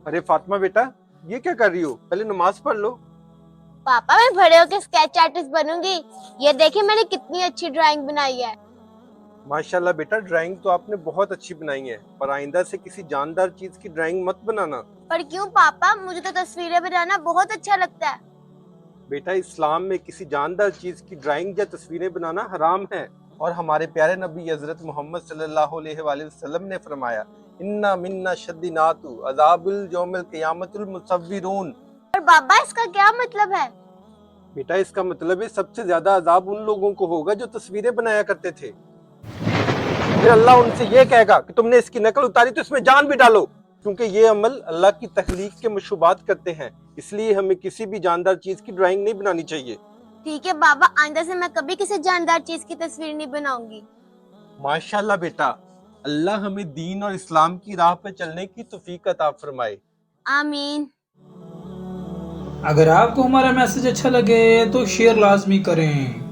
अरे फातिमा बेटा, ये क्या कर रही हो? पहले नमाज पढ़ लो। पापा मैं बड़े होके स्केच आर्टिस्ट बनूंगी। ये देखिए मैंने कितनी अच्छी ड्राइंग बनाई है। माशाल्लाह बेटा, ड्राइंग तो आपने बहुत अच्छी बनाई है, पर आइंदा से किसी जानदार चीज की ड्राइंग मत बनाना। पर क्यों पापा, मुझे तो तस्वीरें बनाना बहुत अच्छा लगता है। बेटा, इस्लाम में किसी जानदार चीज की ड्राइंग या तस्वीरें बनाना हराम है। और हमारे प्यारे नबी हजरत मोहम्मद सल्लल्लाहु अलैहि वसल्लम ने फरमाया, इन्ना मिन्ना शद्दिनातु अज़ाबुल यौमिल क़ियामतुल मुसव्विरून। पर पापा इसका क्या मतलब है? बेटा, इसका मतलब है सबसे ज्यादा अजाब उन लोगों को होगा जो तस्वीरें बनाया करते थे। फिर अल्लाह उनसे ये कहेगा कि तुमने इसकी नकल उतारी तो इसमें जान भी डालो, क्योंकि ये अमल अल्लाह की तख्लीक के मशूबात करते हैं। इसलिए हमें किसी भी जानदार चीज की ड्राइंग नहीं बनानी चाहिए। ठीक है पापा, आइंदा से मैं कभी किसी जानदार चीज की तस्वीर नहीं बनाऊंगी। माशाल्लाह बेटा, अल्लाह हमें दीन और इस्लाम की राह पर चलने की तौफीक अता फरमाए। आमीन। अगर आपको हमारा मैसेज अच्छा लगे तो शेयर लाजमी करें।